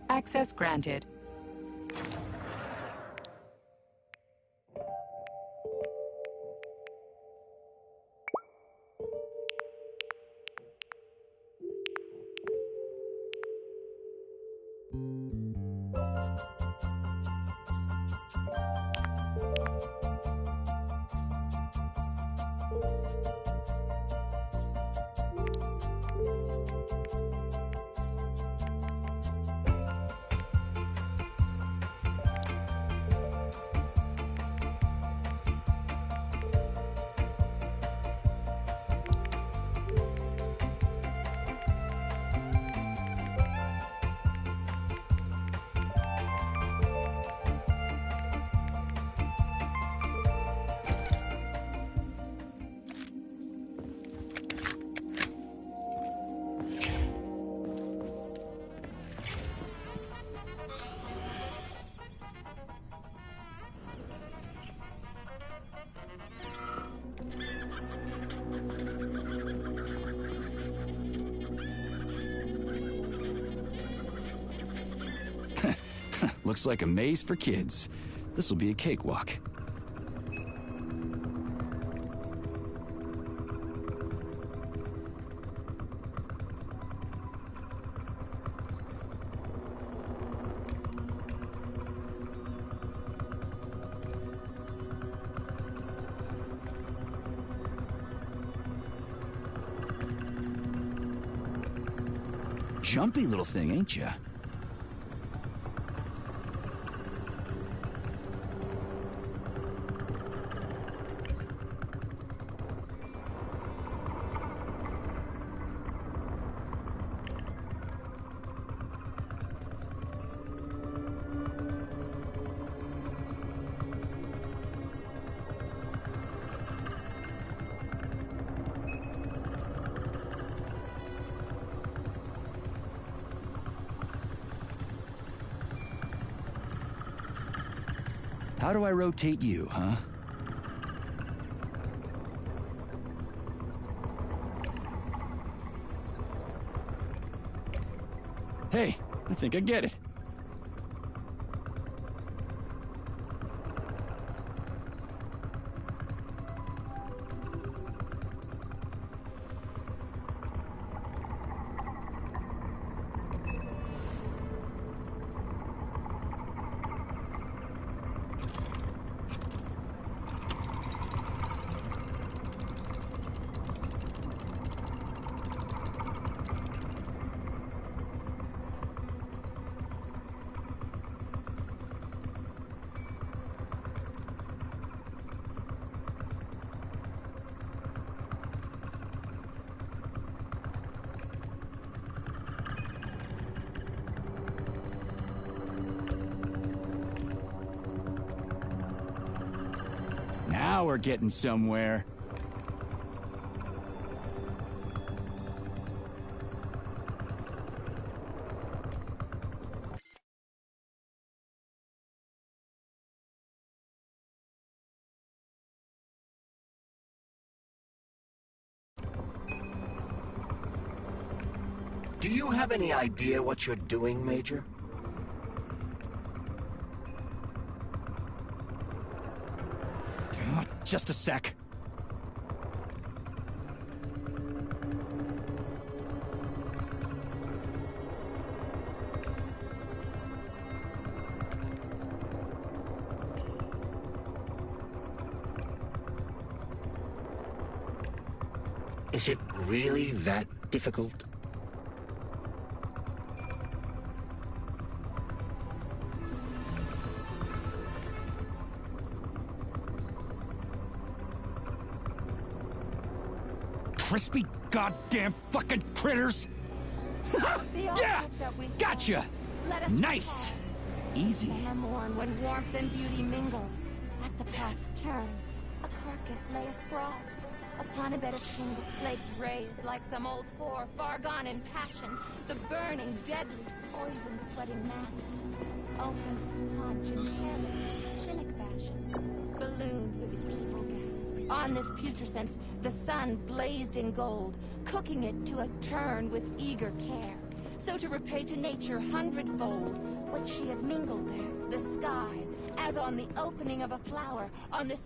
Access granted. Looks like a maze for kids. This'll be a cakewalk. Jumpy little thing, ain't ya? How do I rotate you, huh? Hey, I think I get it. Now we're getting somewhere. Do you have any idea what you're doing, Major? Just a sec. Is it really that difficult? Crispy goddamn fucking critters! Yeah! Gotcha! Nice! Easy. Summer morn when warmth and beauty mingle. At the path's turn, a carcass lay asprawl. Upon a bed of shingle, legs raised like some old whore, far gone in passion. The burning, deadly, poison-sweating mass. Open its paunch in careless, cynic fashion. Ballooned with evil gas. On this putrescence, the sun blazed in gold, cooking it to a turn with eager care. so to repay to nature hundredfold what she had mingled there, the sky, as on the opening of a flower, on the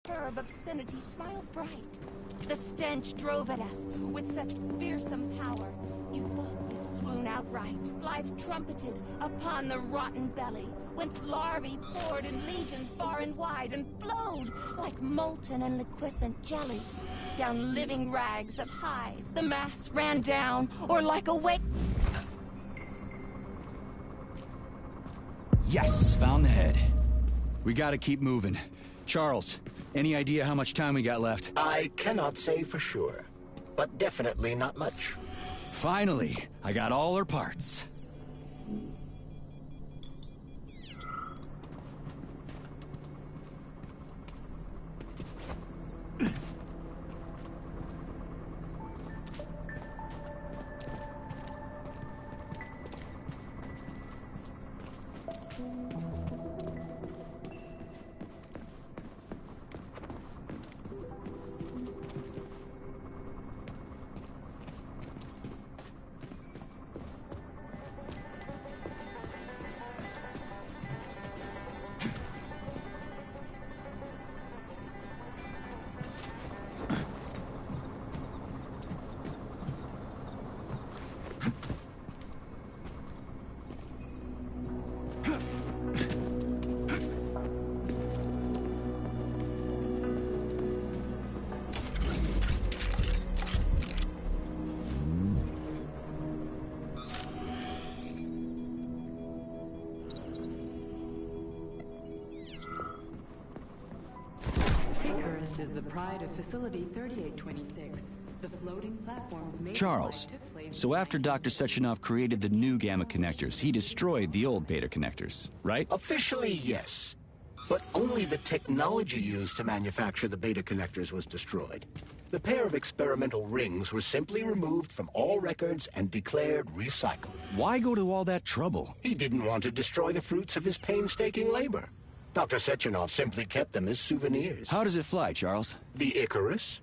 superb obscenity smiled bright. The stench drove at us with such fearsome power. You thought you'd swoon outright. Lies trumpeted upon the rotten belly, whence larvae poured in legions far and wide and flowed like molten and liquescent jelly. Down living rags of hide, the mass ran down, or like a wake. Yes, found the head. We gotta keep moving. Charles, any idea how much time we got left? I cannot say for sure, but definitely not much. Finally, I got all her parts. Icarus is the pride of Facility 3826. The floating platform's major Charles, flight took place so after Dr. Sechenov created the new gamma connectors, he destroyed the old beta connectors, right? Officially, yes. But only the technology used to manufacture the beta connectors was destroyed. The pair of experimental rings were simply removed from all records and declared recycled. Why go to all that trouble? He didn't want to destroy the fruits of his painstaking labor. Dr. Sechenov simply kept them as souvenirs. How does it fly, Charles? The Icarus?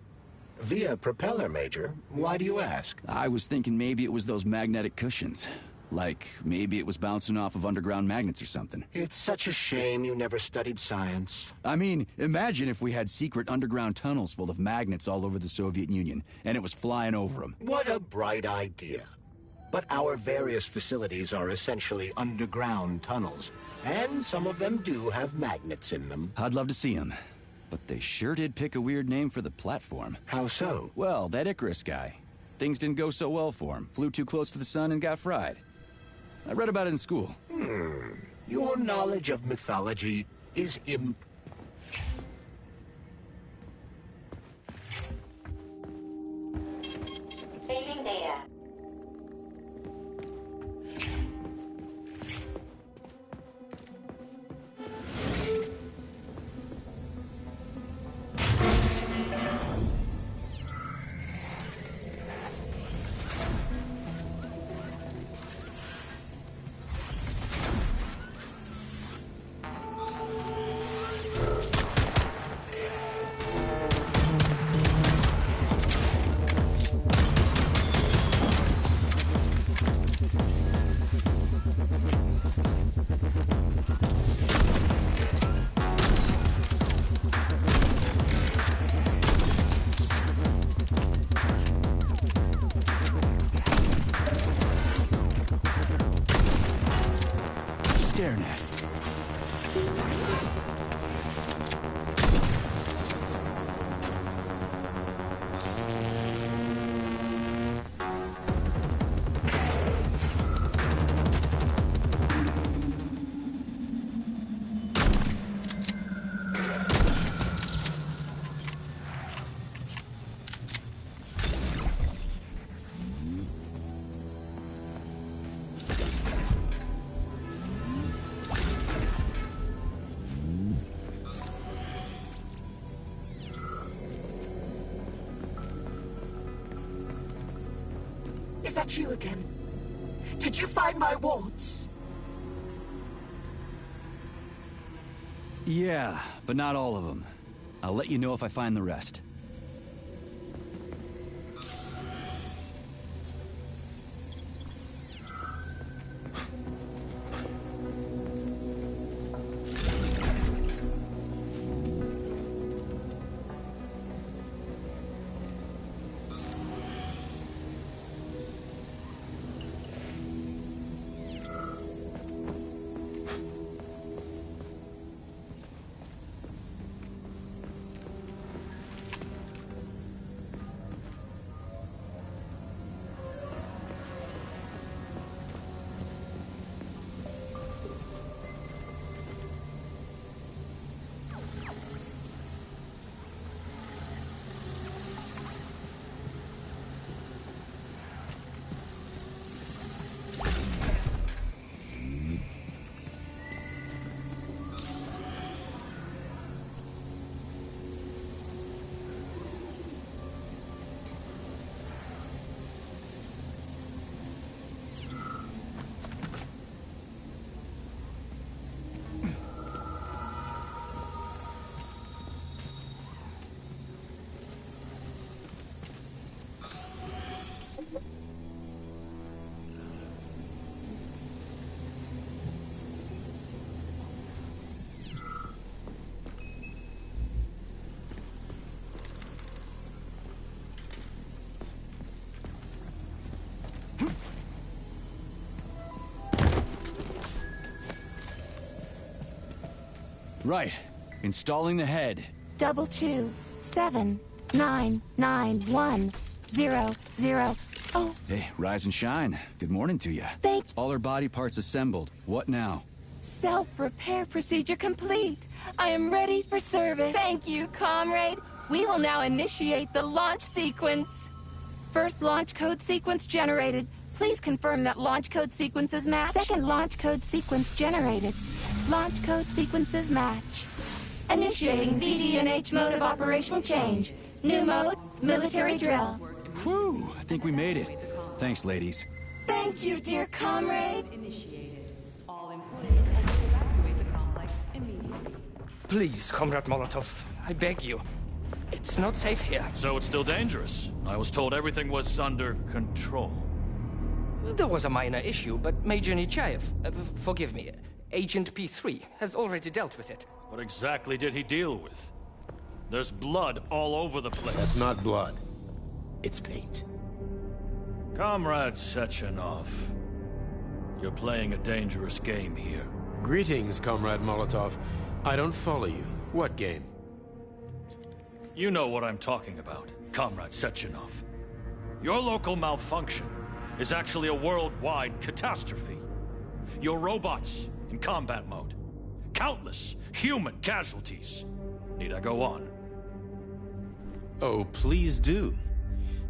Via propeller, Major. Why do you ask? I was thinking maybe it was those magnetic cushions. Like, maybe it was bouncing off of underground magnets or something. It's such a shame you never studied science. I mean, imagine if we had secret underground tunnels full of magnets all over the Soviet Union, and it was flying over them. What a bright idea. But our various facilities are essentially underground tunnels, and some of them do have magnets in them. I'd love to see them. But they sure did pick a weird name for the platform. How so? Well, that Icarus guy. Things didn't go so well for him. Flew too close to the sun and got fried. I read about it in school. Your knowledge of mythology is Saving data. Staring at it. Is that you again? Did you find my warts? Yeah, but not all of them. I'll let you know if I find the rest. Right. Installing the head. 227991000. Oh, Hey, rise and shine. Good morning to you. thank All her body parts assembled. What now? Self-repair procedure complete. I am ready for service. Thank you, comrade. We will now initiate the launch sequence. First launch code sequence generated. Please confirm that launch code sequences match. Second launch code sequence generated. Launch code sequences match. Initiating BD&H mode of operation change. New mode, military drill. Whew, I think we made it. Thanks, ladies. Thank you, dear comrade. Initiated. All employees are to evacuate the complex immediately. Please, Comrade Molotov, I beg you. It's not safe here. So it's still dangerous. I was told everything was under control. There was a minor issue, but Major Nechayev, forgive me, Agent P3, has already dealt with it. What exactly did he deal with? There's blood all over the place. That's not blood. It's paint. Comrade Sechenov, you're playing a dangerous game here. Greetings, Comrade Molotov. I don't follow you. What game? You know what I'm talking about, Comrade Sechenov. Your local malfunction is actually a worldwide catastrophe. Your robots in combat mode. Countless human casualties. Need I go on? Oh, please do.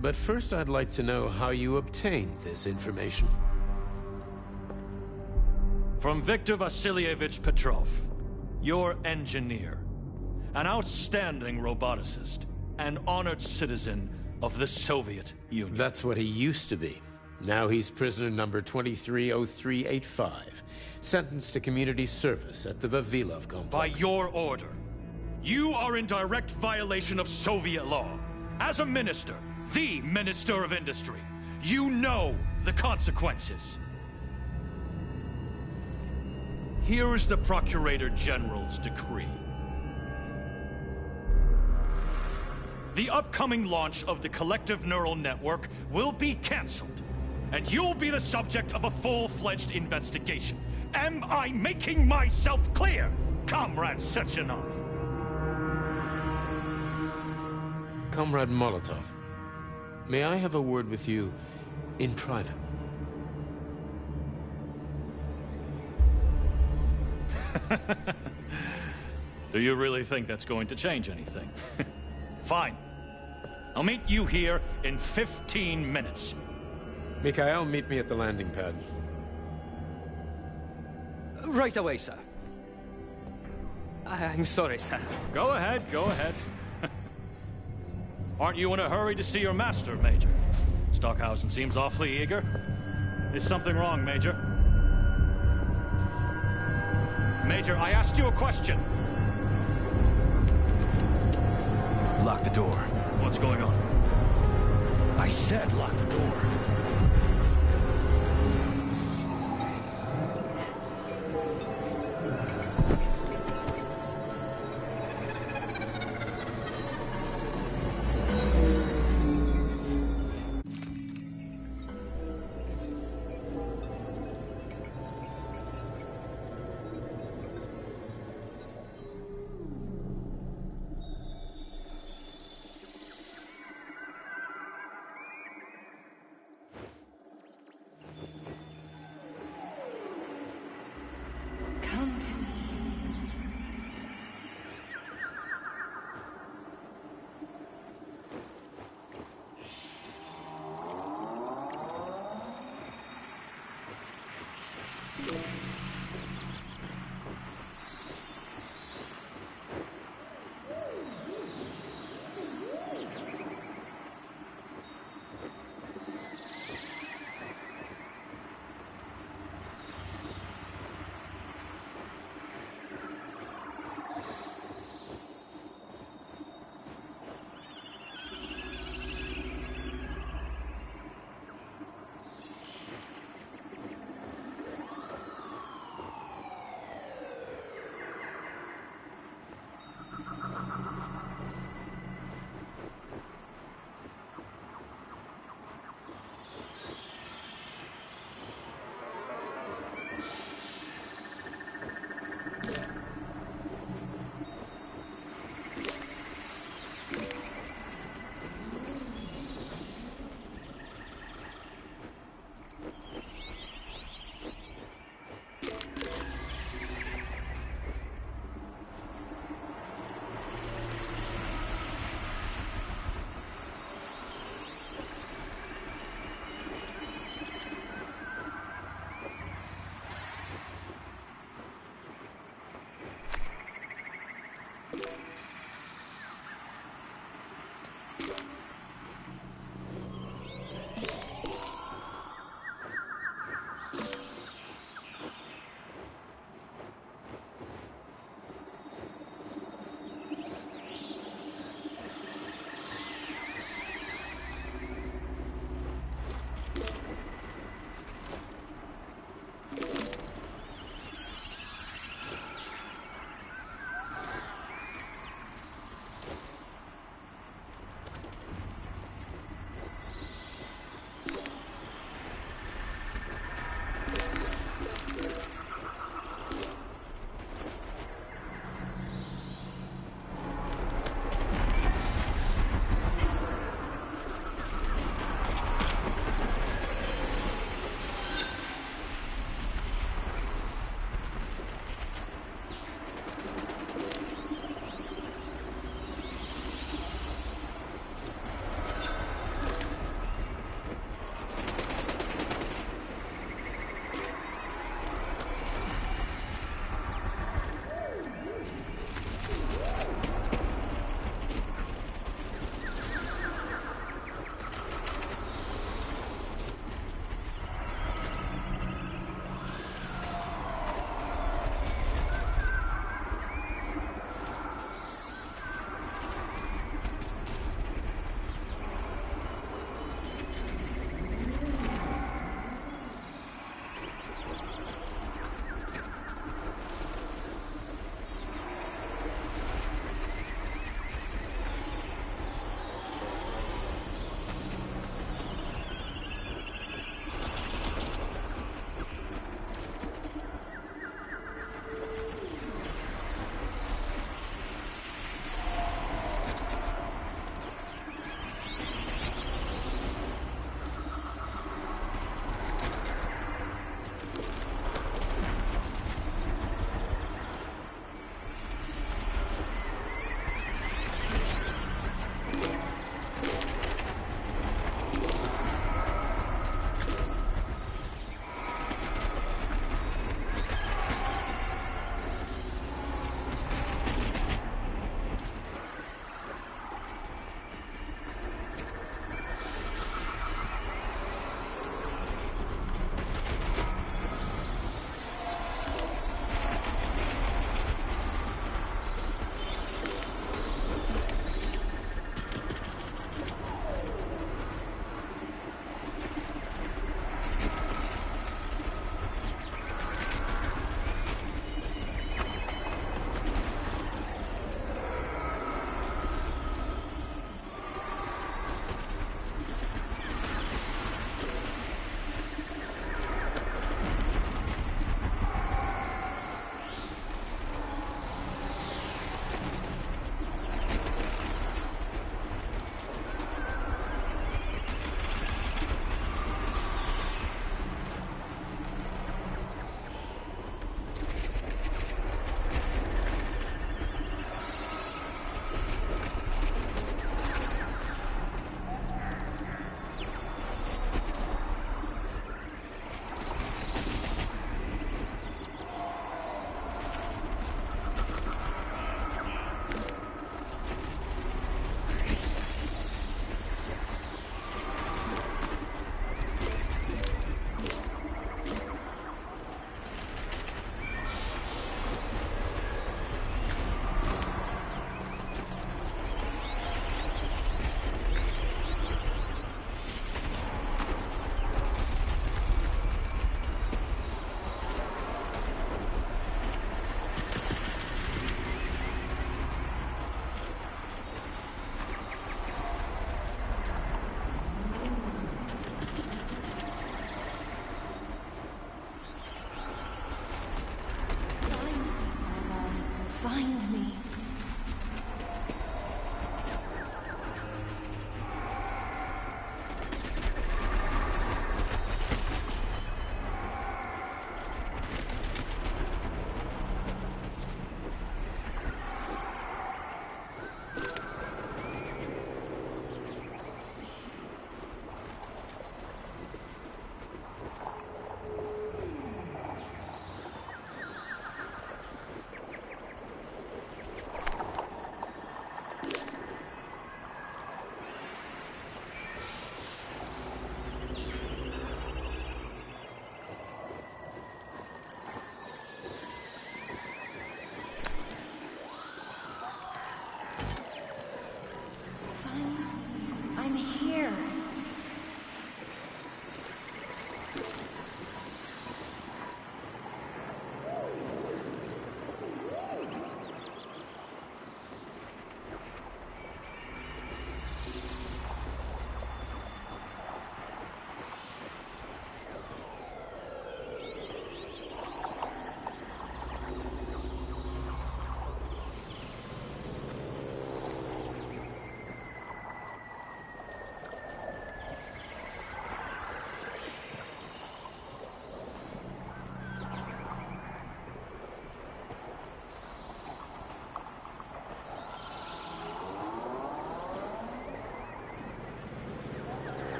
But first I'd like to know how you obtained this information. From Viktor Vasilievich Petrov, your engineer. An outstanding roboticist. An honored citizen of the Soviet Union. That's what he used to be. Now he's prisoner number 230385, sentenced to community service at the Vavilov complex. By your order. You are in direct violation of Soviet law. As a minister, the Minister of Industry, you know the consequences. Here is the Procurator General's decree. The upcoming launch of the Collective Neural Network will be cancelled, and you'll be the subject of a full-fledged investigation. Am I making myself clear, Comrade Sechenov? Comrade Molotov, may I have a word with you in private? Do you really think that's going to change anything? Fine. I'll meet you here in 15 minutes. Mikhail, meet me at the landing pad. Right away, sir. I'm sorry, sir. Go ahead, go ahead. Aren't you in a hurry to see your master, Major? Stockhausen seems awfully eager. Is something wrong, Major? Major, I asked you a question. Lock the door. What's going on? I said lock the door. I'm here.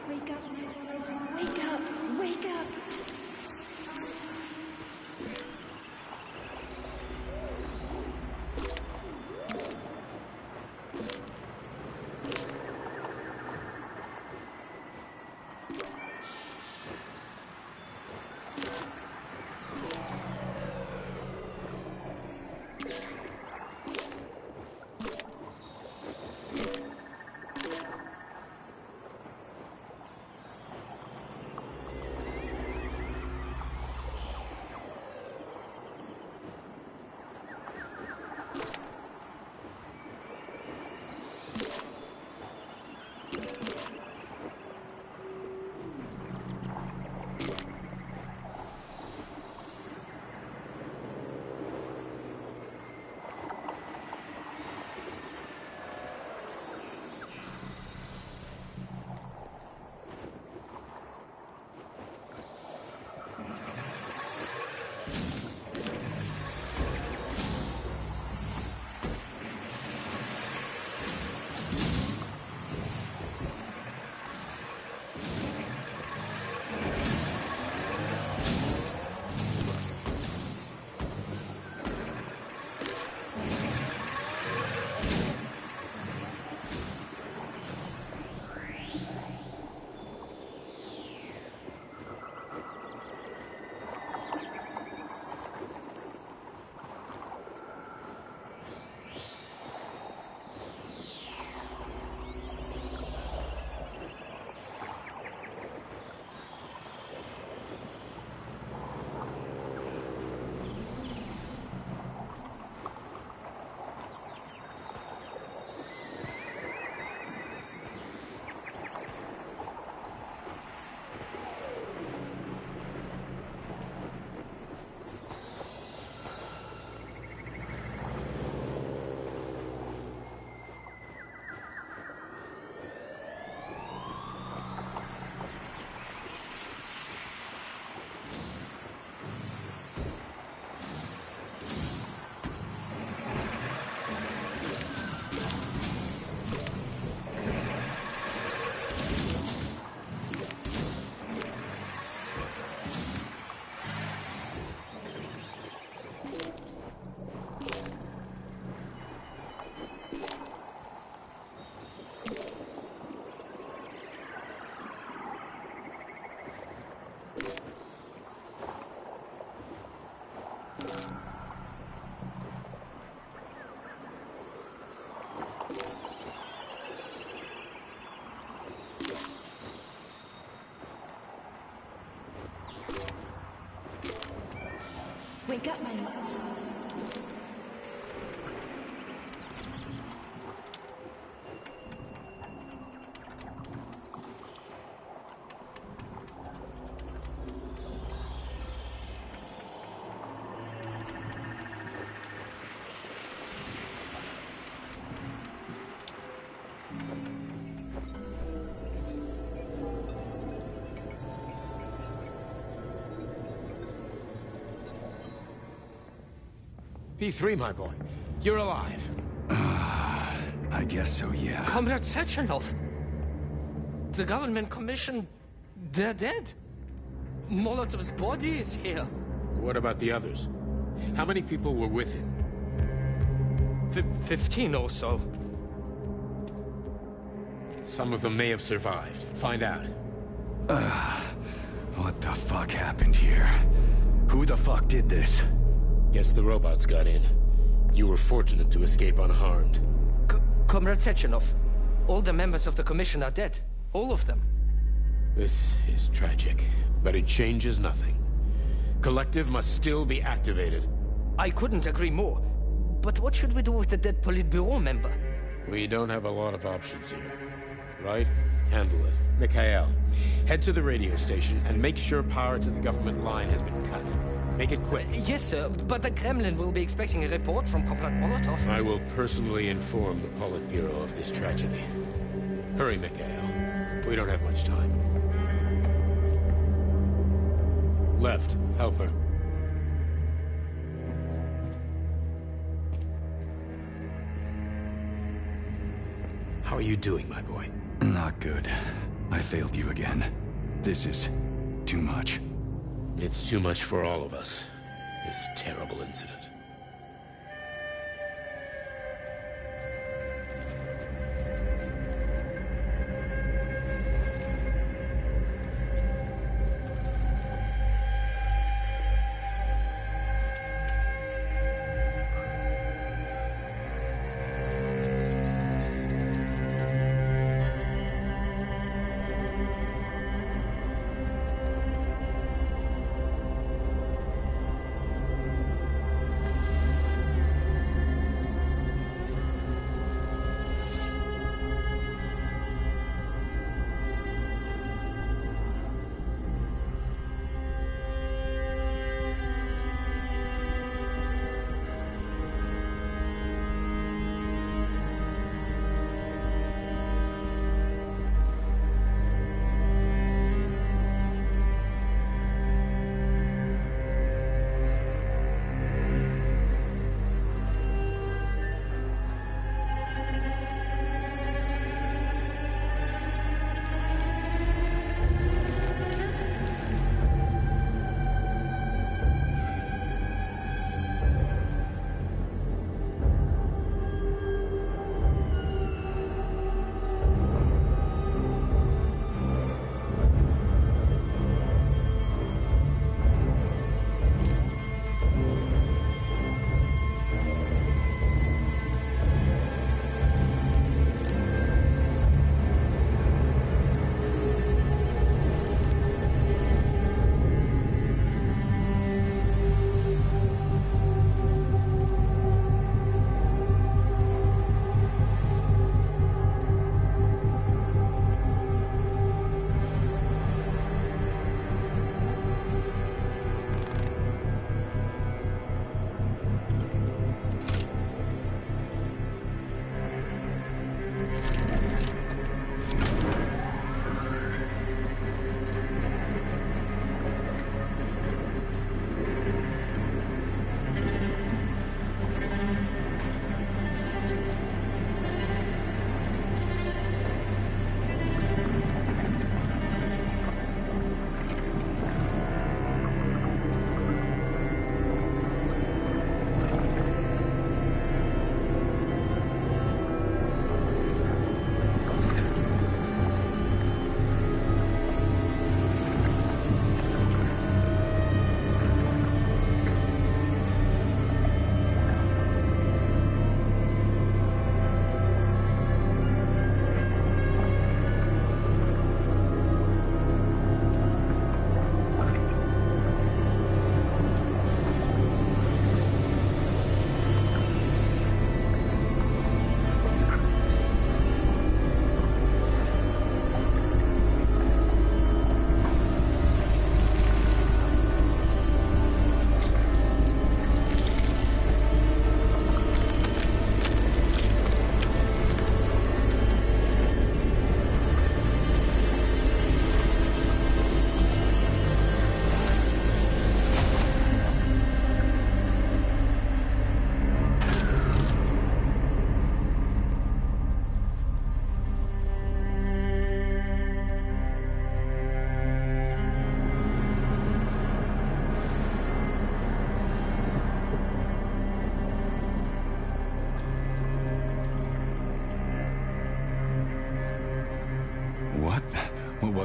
Wake up, Nicholas. Wake up! Wake up! Wake up, my love. P3, my boy. You're alive. I guess so, yeah. Comrade Sechenov! The government commission... they're dead. Molotov's body is here. What about the others? How many people were with him? 15 or so. Some of them may have survived. Find out. What the fuck happened here? Who the fuck did this? Guess the robots got in. You were fortunate to escape unharmed. Comrade Sechenov, all the members of the commission are dead. All of them. This is tragic, but it changes nothing. Collective must still be activated. I couldn't agree more. But what should we do with the dead Politburo member? We don't have a lot of options here. Right? Handle it. Mikhail, head to the radio station and make sure power to the government line has been cut. Make it quick. Yes, sir, but the Kremlin will be expecting a report from Comrade Molotov. I will personally inform the Politburo of this tragedy. Hurry, Mikhail. We don't have much time. Left, help her. How are you doing, my boy? Not good. I failed you again. This is too much. It's too much for all of us. This terrible incident.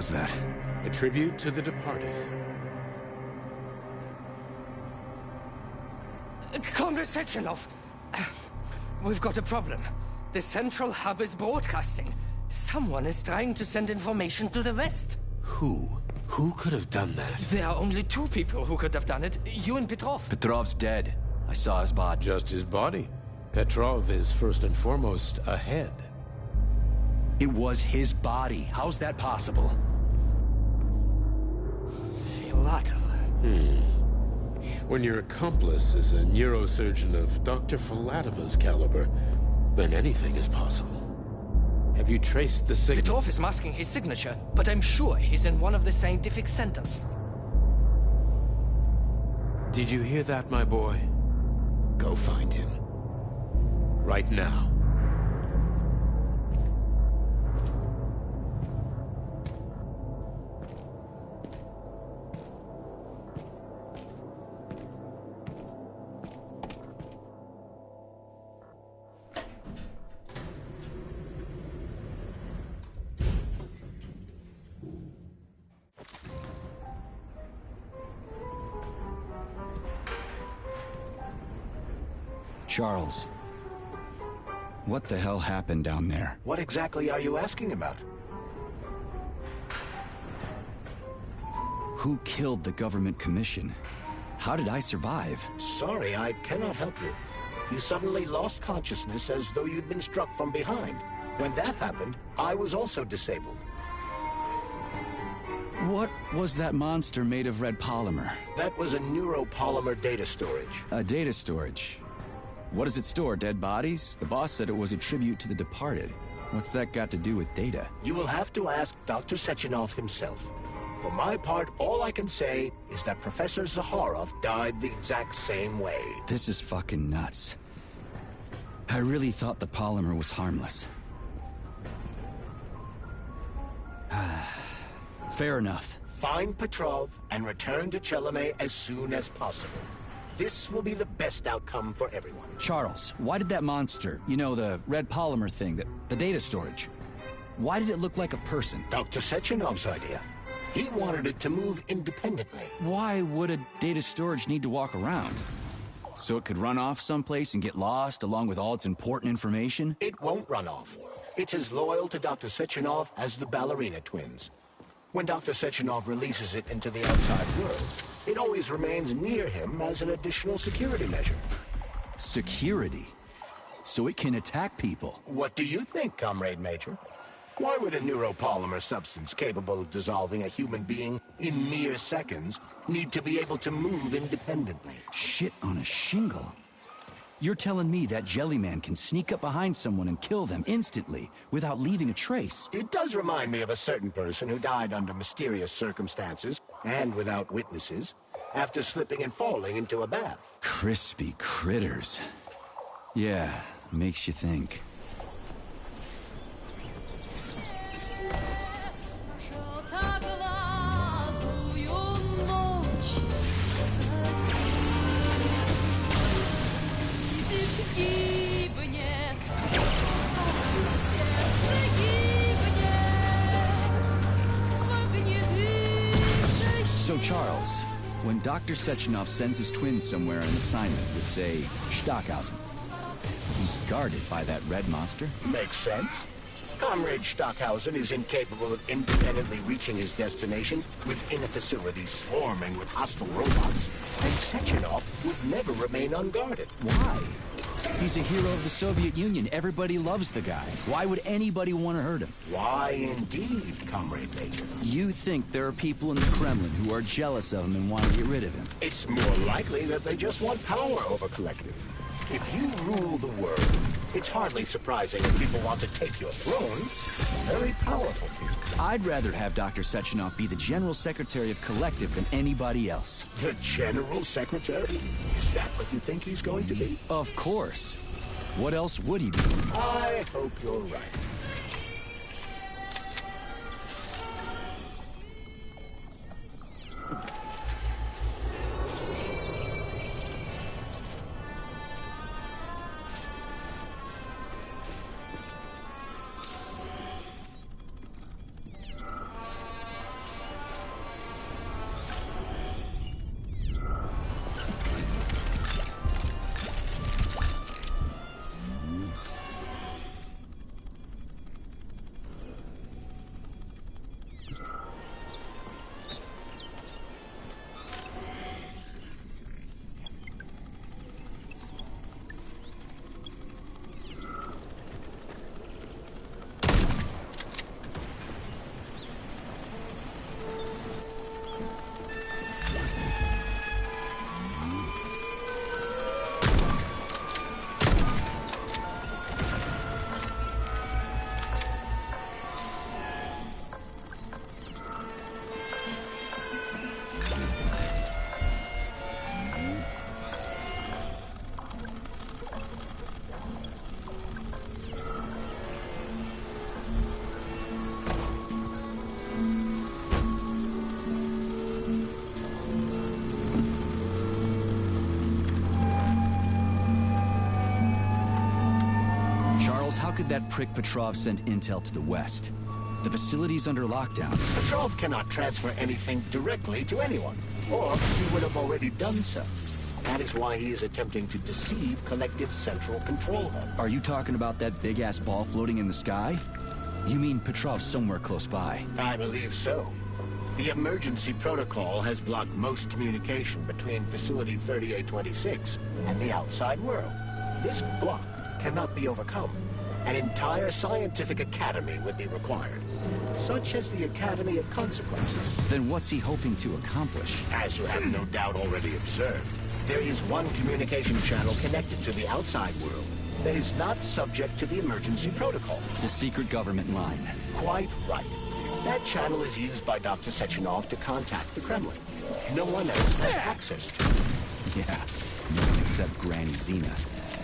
was that? A tribute to the departed. Comrade Sechenov! We've got a problem. The central hub is broadcasting. Someone is trying to send information to the West. Who? Who could have done that? There are only two people who could have done it. You and Petrov. Petrov's dead. I saw his body. Just his body. Petrov is first and foremost a head. It was his body. How's that possible? Filatova. When your accomplice is a neurosurgeon of Dr. Filatova's caliber, then anything is possible. Have you traced the signal? Petrov is masking his signature, but I'm sure he's in one of the scientific centers. Did you hear that, my boy? Go find him. Right now. Charles, what the hell happened down there? What exactly are you asking about? Who killed the government commission? How did I survive? Sorry, I cannot help you. You suddenly lost consciousness as though you'd been struck from behind. When that happened, I was also disabled. What was that monster made of red polymer? That was a neuropolymer data storage. A data storage. What does it store, dead bodies? The boss said it was a tribute to the departed. What's that got to do with data? You will have to ask Dr. Sechenov himself. For my part, all I can say is that Professor Zakharov died the exact same way. This is fucking nuts. I really thought the polymer was harmless. Fair enough. Find Petrov and return to Chelome as soon as possible. This will be the best outcome for everyone. Charles, why did that monster, you know, the red polymer thing, the data storage, why did it look like a person? Dr. Sechenov's idea. He wanted it to move independently. Why would a data storage need to walk around? So it could run off someplace and get lost along with all its important information? It won't run off. It's as loyal to Dr. Sechenov as the ballerina twins. When Dr. Sechenov releases it into the outside world, it always remains near him as an additional security measure. Security? So it can attack people? What do you think, Comrade Major? Why would a neuropolymer substance capable of dissolving a human being in mere seconds need to be able to move independently? Shit on a shingle? You're telling me that Jellyman can sneak up behind someone and kill them instantly without leaving a trace? It does remind me of a certain person who died under mysterious circumstances and without witnesses after slipping and falling into a bath. Crispy critters. Yeah, makes you think. So, Charles, when Dr. Sechenov sends his twins somewhere on an assignment with, say, Stockhausen, he's guarded by that red monster? Makes sense. Comrade Stockhausen is incapable of independently reaching his destination within a facility swarming with hostile robots, and Sechenov would never remain unguarded. Why? He's a hero of the Soviet Union. Everybody loves the guy. Why would anybody want to hurt him? Why indeed, Comrade Major? You think there are people in the Kremlin who are jealous of him and want to get rid of him? It's more likely that they just want power over Collective. If you rule the world, it's hardly surprising if people want to take your throne. Very powerful people. I'd rather have Dr. Sechenov be the General Secretary of Collective than anybody else. The General Secretary? Is that what you think he's going to be? Of course. What else would he be? I hope you're right. how could that prick Petrov send intel to the west? The facility's under lockdown. Petrov cannot transfer anything directly to anyone, or he would have already done so. That is why he is attempting to deceive Collective's central control hub. Are you talking about that big-ass ball floating in the sky? You mean Petrov's somewhere close by? I believe so. The emergency protocol has blocked most communication between Facility 3826 and the outside world. This block cannot be overcome. An entire scientific academy would be required, such as the Academy of Consequences. Then what's he hoping to accomplish? As you have no doubt already observed, there is one communication channel connected to the outside world that is not subject to the emergency protocol. The secret government line. Quite right. That channel is used by Dr. Sechenov to contact the Kremlin. No one else has access to it. Yeah, no one except Granny Zena.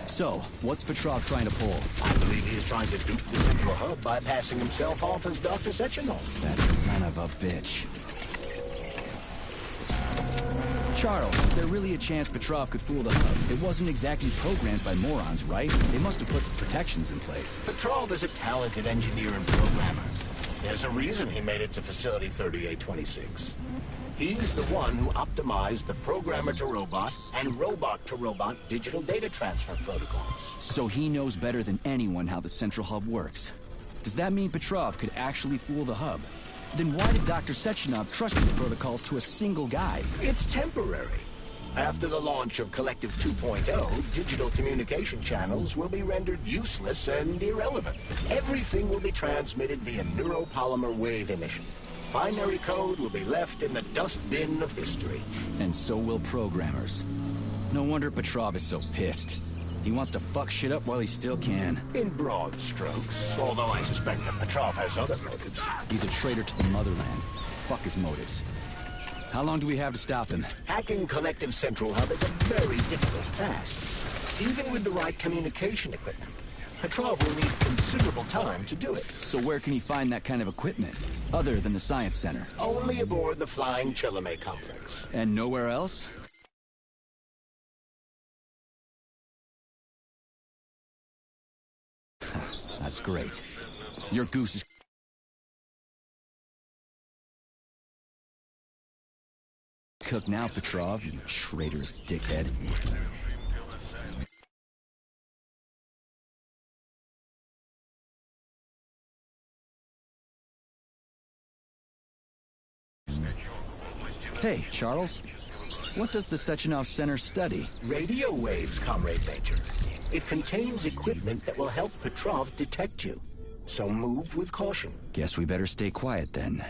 So, what's Petrov trying to pull? I believe he is trying to dupe the central hub by passing himself off as Dr. Sechenov. That son of a bitch. Charles, is there really a chance Petrov could fool the hub? It wasn't exactly programmed by morons, right? They must have put protections in place. Petrov is a talented engineer and programmer. There's a reason he made it to Facility 3826. He's the one who optimized the programmer-to-robot and robot-to-robot digital data transfer protocols. So he knows better than anyone how the central hub works. Does that mean Petrov could actually fool the hub? Then why did Dr. Sechenov trust these protocols to a single guy? It's temporary. After the launch of Collective 2.0, digital communication channels will be rendered useless and irrelevant. Everything will be transmitted via neuropolymer wave emission. Binary code will be left in the dustbin of history. And so will programmers. No wonder Petrov is so pissed. He wants to fuck shit up while he still can. In broad strokes, although I suspect that Petrov has other motives. He's a traitor to the motherland. Fuck his motives. How long do we have to stop him? Hacking Collective Central Hub is a very difficult task. Even with the right communication equipment, Petrov will need considerable time to do it. So where can he find that kind of equipment, other than the Science Center? Only aboard the Flying Chilome complex. And nowhere else? That's great. Your goose is cooked now, Petrov, you traitorous dickhead. Hey, Charles. What does the Sechenov Center study? Radio waves, Comrade Major. It contains equipment that will help Petrov detect you. So move with caution. Guess we better stay quiet then.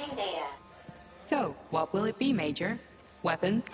Saving data. So, what will it be, Major? Weapons?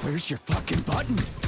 Where's your fucking button?